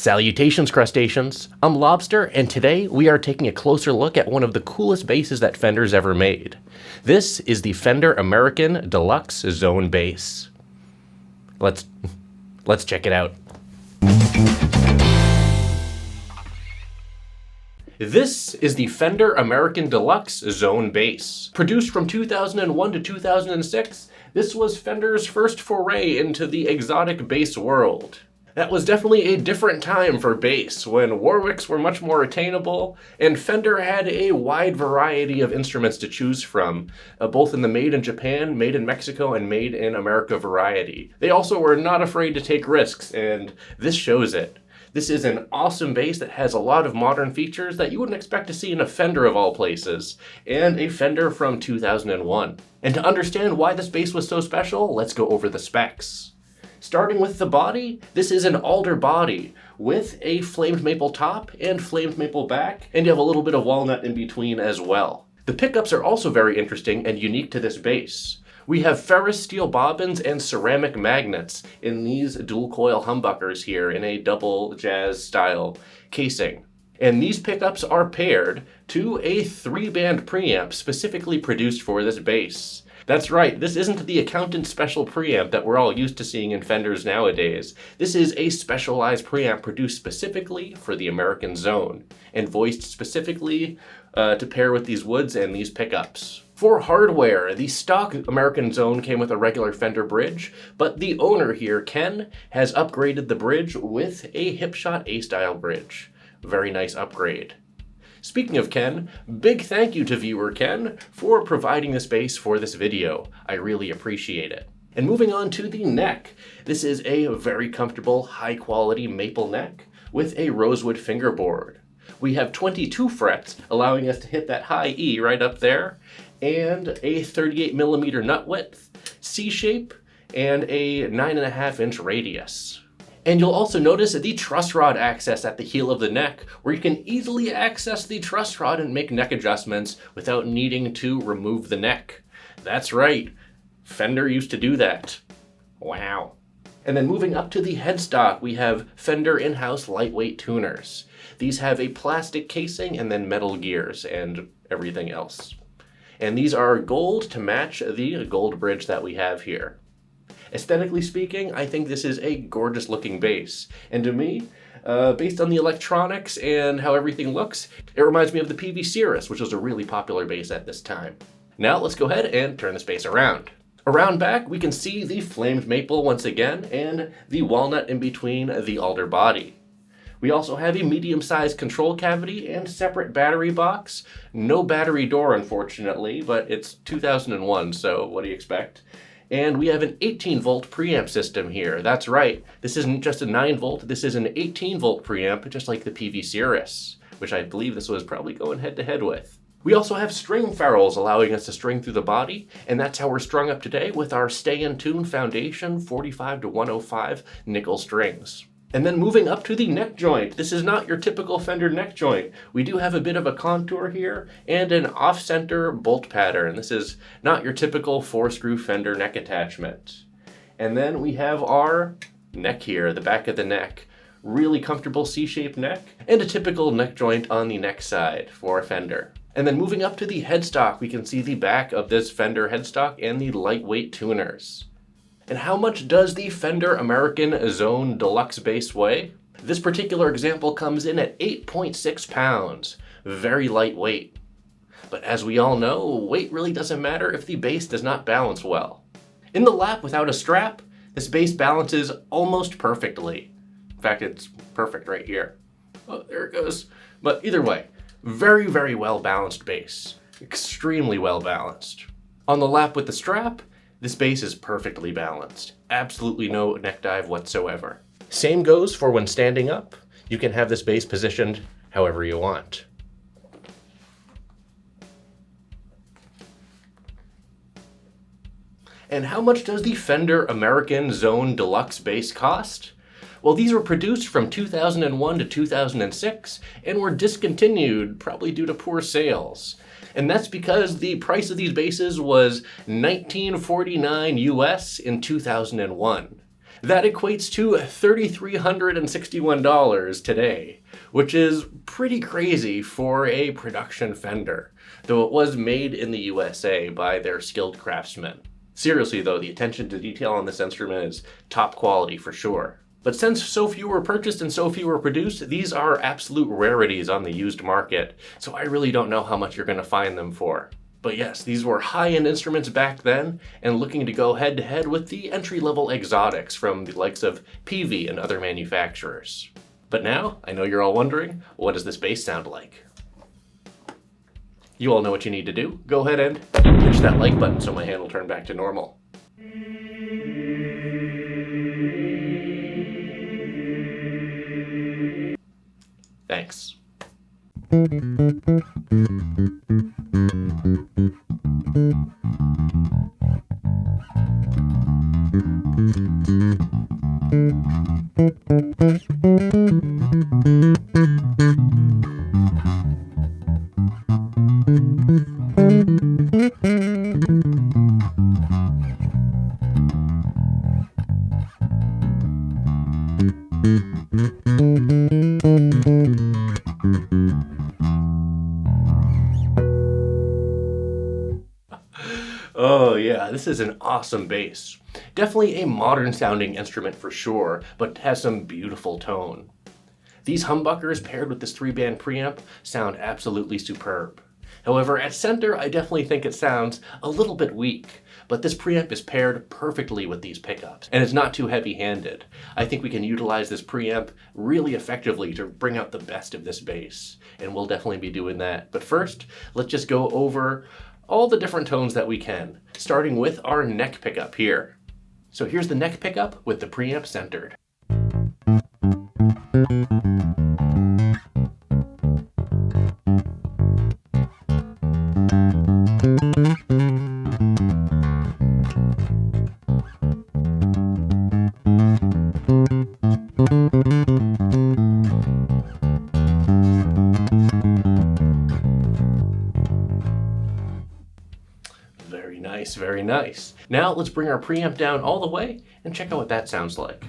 Salutations, crustaceans! I'm Lobster, and today we are taking a closer look at one of the coolest basses that Fender's ever made. This is the Fender American Deluxe Zone bass. Let's check it out. This is the Fender American Deluxe Zone bass. Produced from 2001 to 2006, this was Fender's first foray into the exotic bass world. That was definitely a different time for bass, when Warwicks were much more attainable, and Fender had a wide variety of instruments to choose from, both in the made in Japan, made in Mexico, and made in America variety. They also were not afraid to take risks, and this shows it. This is an awesome bass that has a lot of modern features that you wouldn't expect to see in a Fender of all places, and a Fender from 2001. And to understand why this bass was so special, let's go over the specs. Starting with the body, this is an alder body with a flamed maple top and flamed maple back, and you have a little bit of walnut in between as well. The pickups are also very interesting and unique to this bass. We have ferrous steel bobbins and ceramic magnets in these dual coil humbuckers here in a double jazz style casing. And these pickups are paired to a 3-band preamp specifically produced for this bass. That's right, this isn't the accountant special preamp that we're all used to seeing in Fenders nowadays. This is a specialized preamp produced specifically for the American Zone, and voiced specifically to pair with these woods and these pickups. For hardware, the stock American Zone came with a regular Fender bridge, but the owner here, Ken, has upgraded the bridge with a Hipshot A-style bridge. Very nice upgrade. Speaking of Ken, big thank you to viewer Ken for providing the space for this video. I really appreciate it. And moving on to the neck. This is a very comfortable, high quality maple neck with a rosewood fingerboard. We have 22 frets, allowing us to hit that high E right up there, and a 38mm nut width, C-shape, and a 9.5-inch radius. And you'll also notice the truss rod access at the heel of the neck, where you can easily access the truss rod and make neck adjustments without needing to remove the neck. That's right, Fender used to do that. Wow. And then moving up to the headstock, we have Fender in-house lightweight tuners. These have a plastic casing and then metal gears and everything else. And these are gold to match the gold bridge that we have here. Aesthetically speaking, I think this is a gorgeous looking bass. And to me, based on the electronics and how everything looks, it reminds me of the PV Cirrus, which was a really popular bass at this time. Now let's go ahead and turn this bass around. Around back, we can see the flamed maple once again, and the walnut in between the alder body. We also have a medium-sized control cavity and separate battery box. No battery door, unfortunately, but it's 2001, so what do you expect? And we have an 18-volt preamp system here. That's right, this isn't just a 9-volt, this is an 18-volt preamp, just like the PV Cirrus, which I believe this was probably going head-to-head with. We also have string ferrules allowing us to string through the body, and that's how we're strung up today with our Stay in Tune Foundation 45 to 105 nickel strings. And then moving up to the neck joint. This is not your typical Fender neck joint. We do have a bit of a contour here and an off-center bolt pattern. This is not your typical 4-screw Fender neck attachment. And then we have our neck here, the back of the neck. Really comfortable C-shaped neck and a typical neck joint on the neck side for a Fender. And then moving up to the headstock, we can see the back of this Fender headstock and the lightweight tuners. And how much does the Fender American Zone Deluxe bass weigh? This particular example comes in at 8.6 pounds. Very lightweight. But as we all know, weight really doesn't matter if the bass does not balance well. In the lap without a strap, this bass balances almost perfectly. In fact, it's perfect right here. Oh, there it goes. But either way, very, very well balanced bass. Extremely well balanced. On the lap with the strap, this bass is perfectly balanced. Absolutely no neck dive whatsoever. Same goes for when standing up. You can have this bass positioned however you want. And how much does the Fender American Zone Deluxe bass cost? Well, these were produced from 2001 to 2006 and were discontinued, probably due to poor sales. And that's because the price of these basses was $19.49 US in 2001. That equates to $3,361 today, which is pretty crazy for a production Fender, though it was made in the USA by their skilled craftsmen. Seriously though, the attention to detail on this instrument is top quality for sure. But since so few were purchased and so few were produced, these are absolute rarities on the used market, so I really don't know how much you're going to find them for. But yes, these were high-end instruments back then, and looking to go head-to-head with the entry-level exotics from the likes of PV and other manufacturers. But now, I know you're all wondering, what does this bass sound like? You all know what you need to do. Go ahead and push that like button so my hand will turn back to normal. Thanks. Oh yeah, this is an awesome bass. Definitely a modern sounding instrument for sure, but has some beautiful tone. These humbuckers paired with this 3-band preamp sound absolutely superb. However, at center, I definitely think it sounds a little bit weak, but this preamp is paired perfectly with these pickups, and it's not too heavy-handed. I think we can utilize this preamp really effectively to bring out the best of this bass, and we'll definitely be doing that. But first, let's just go over all the different tones that we can, starting with our neck pickup here. So here's the neck pickup with the preamp centered. Very nice, very nice. Now let's bring our preamp down all the way and check out what that sounds like.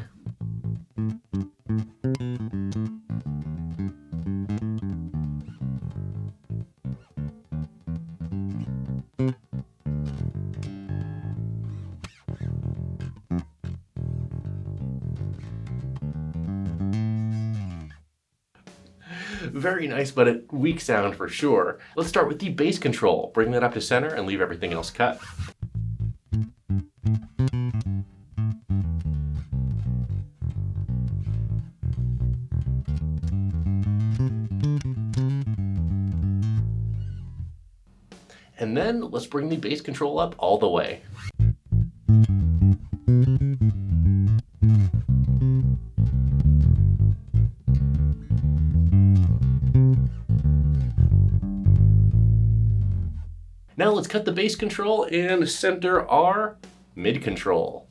Very nice, but a weak sound for sure. Let's start with the bass control. Bring that up to center and leave everything else cut. And then let's bring the bass control up all the way. Now let's cut the bass control and center our mid control.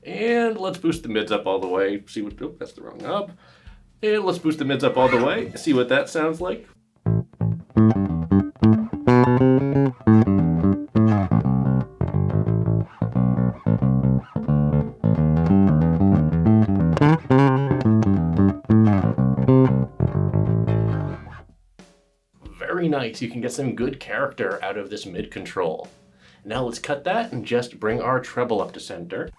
And let's boost the mids up all the way. See what, oh, that's the wrong knob. And let's boost the mids up all the way. See what that sounds like. Very nice. You can get some good character out of this mid control. Now let's cut that and just bring our treble up to center.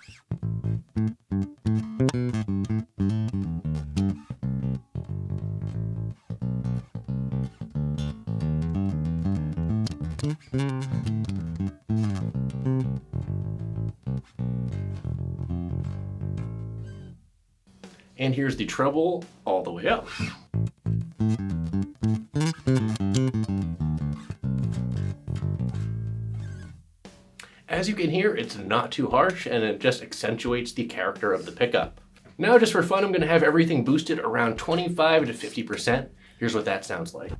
And here's the treble all the way up. As you can hear, it's not too harsh and it just accentuates the character of the pickup. Now just for fun, I'm going to have everything boosted around 25 to 50%. Here's what that sounds like.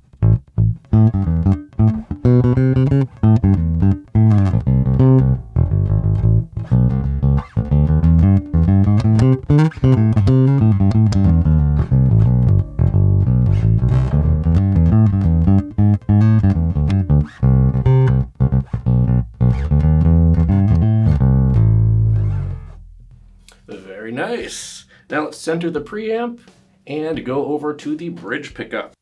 Now let's center the preamp and go over to the bridge pickup.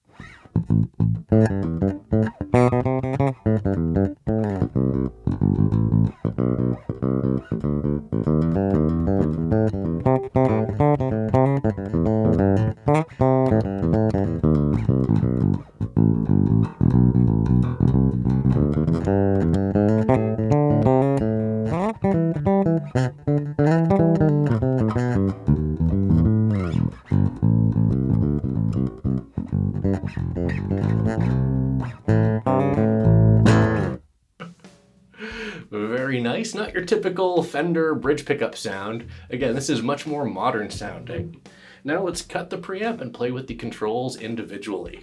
Very nice, not your typical Fender bridge pickup sound. Again, this is much more modern sounding. Now let's cut the preamp and play with the controls individually.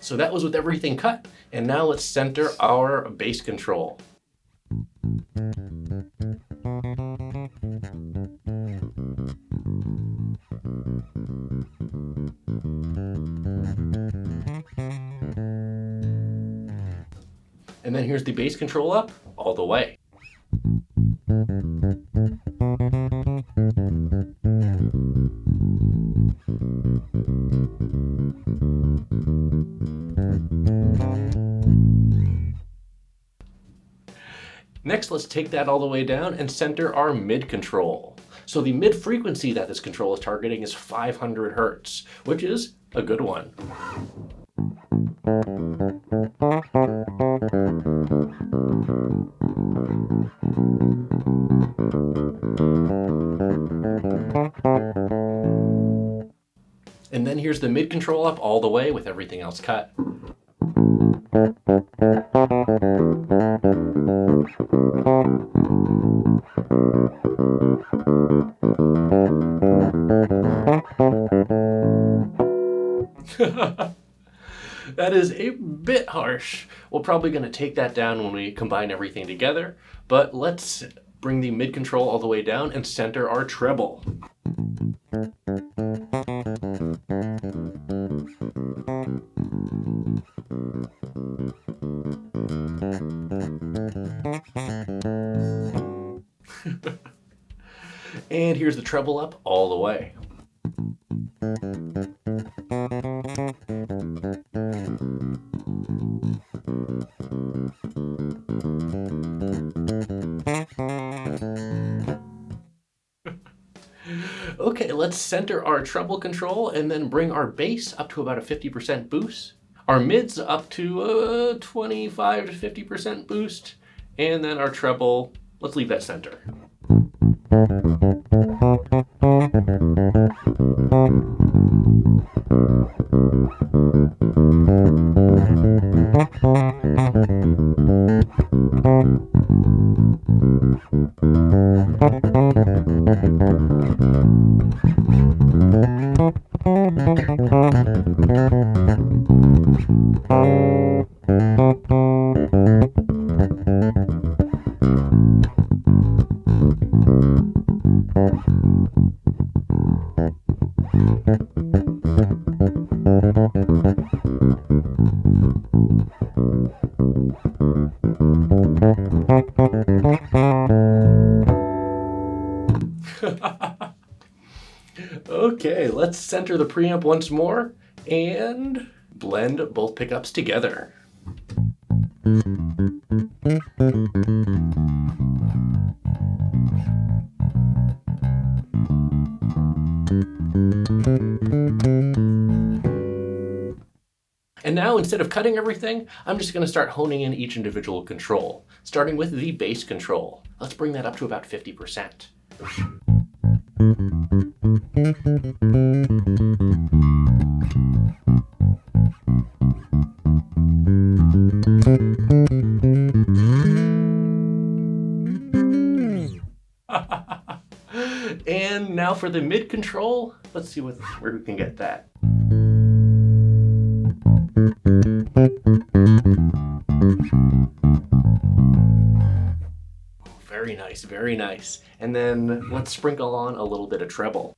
So that was with everything cut, and now let's center our bass control. And then here's the bass control up all the way. Next, let's take that all the way down and center our mid control. So the mid frequency that this control is targeting is 500 Hertz, which is a good one. And then here's the mid control up all the way with everything else cut. That is a bit harsh. We're probably going to take that down when we combine everything together, but let's bring the mid control all the way down and center our treble. And here's the treble up all the way. Okay, let's center our treble control and then bring our bass up to about a 50% boost. Our mids up to 25 to 50% boost. And then our treble, let's leave that center. Okay, let's center the preamp once more and blend both pickups together. And now, instead of cutting everything, I'm just going to start honing in each individual control, starting with the bass control. Let's bring that up to about 50%. And now for the mid control, let's see where we can get that. Very nice, very nice. And then let's sprinkle on a little bit of treble.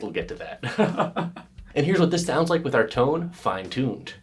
We'll get to that. And here's what this sounds like with our tone fine-tuned.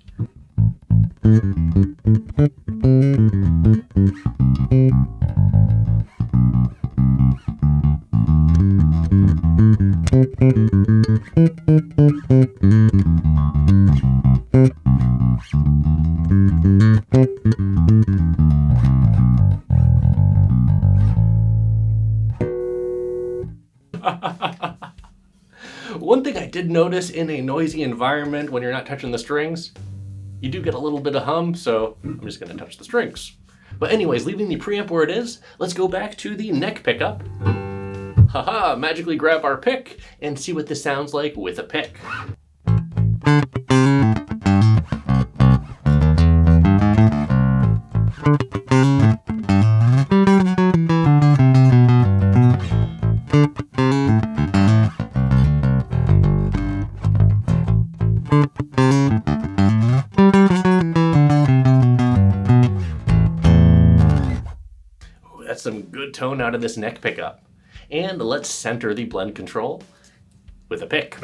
One thing I did notice in a noisy environment when you're not touching the strings, you do get a little bit of hum, so I'm just gonna touch the strings. But anyways, leaving the preamp where it is, let's go back to the neck pickup. Haha, magically grab our pick and see what this sounds like with a pick. That's some good tone out of this neck pickup. And let's center the blend control with a pick.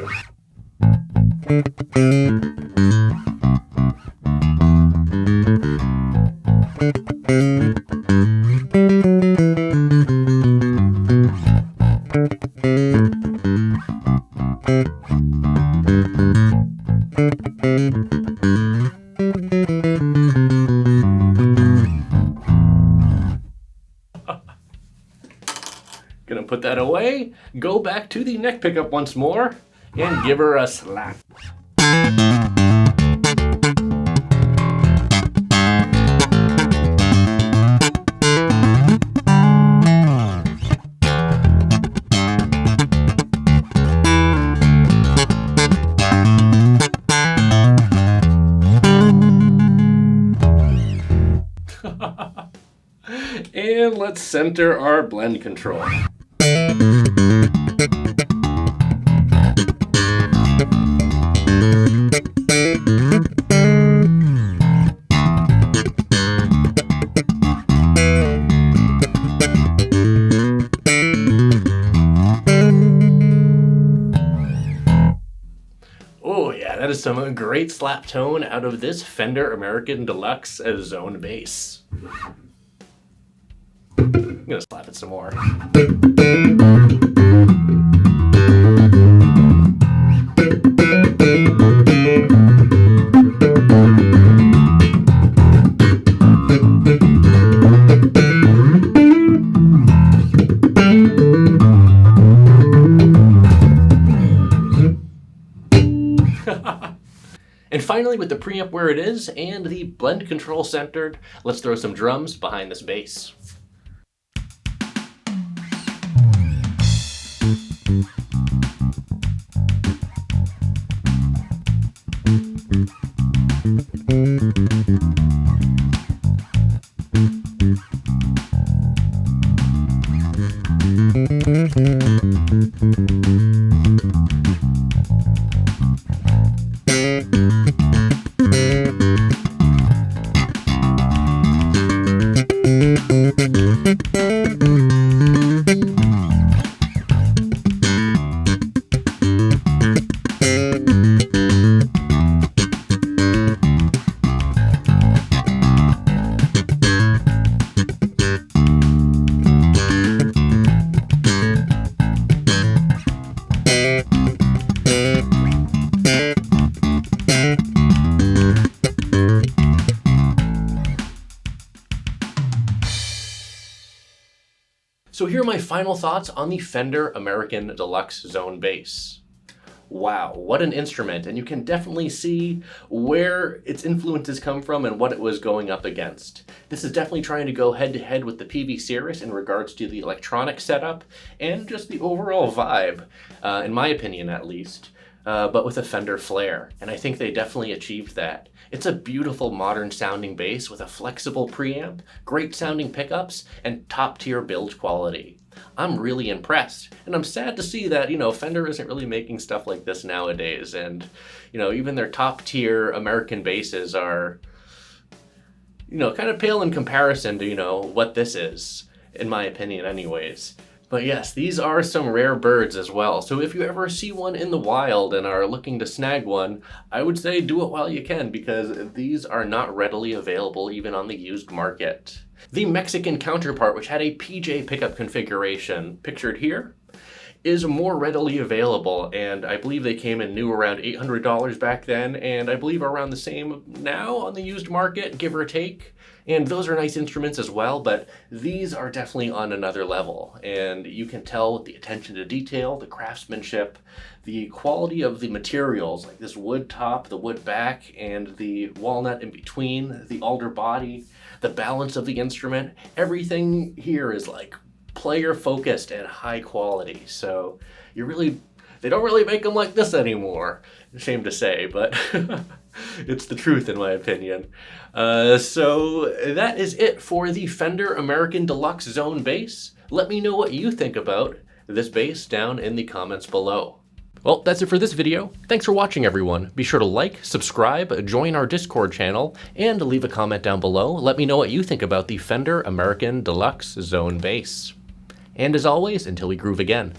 Gonna put that away, go back to the neck pickup once more, and give her a slap. And let's center our blend control. Oh yeah, that is some great slap tone out of this Fender American Deluxe Zone bass. I'm gonna slap it some more. And finally, with the preamp where it is and the blend control centered, let's throw some drums behind this bass. So here are my final thoughts on the Fender American Deluxe Zone bass. Wow, what an instrument, and you can definitely see where its influences come from and what it was going up against. This is definitely trying to go head to head with the PV Series in regards to the electronic setup and just the overall vibe, in my opinion at least, but with a Fender flair, and I think they definitely achieved that. It's a beautiful modern sounding bass with a flexible preamp, great sounding pickups, and top tier build quality. I'm really impressed, and I'm sad to see that, Fender isn't really making stuff like this nowadays, and, even their top tier American basses are, kind of pale in comparison to, what this is, in my opinion anyways. But yes, these are some rare birds as well. So if you ever see one in the wild and are looking to snag one, I would say do it while you can, because these are not readily available even on the used market. The Mexican counterpart, which had a PJ pickup configuration, pictured here, is more readily available, and I believe they came in new around $800 back then, and I believe around the same now on the used market, give or take. And those are nice instruments as well, but these are definitely on another level, and you can tell with the attention to detail, the craftsmanship, the quality of the materials, like this wood top, the wood back, and the walnut in between, the alder body, the balance of the instrument. Everything here is like player focused and high quality. So they don't really make them like this anymore. Shame to say, but it's the truth in my opinion. So that is it for the Fender American Deluxe Zone bass. Let me know what you think about this bass down in the comments below. Well, that's it for this video. Thanks for watching, everyone. Be sure to like, subscribe, join our Discord channel, and leave a comment down below. Let me know what you think about the Fender American Deluxe Zone bass. And as always, until we groove again,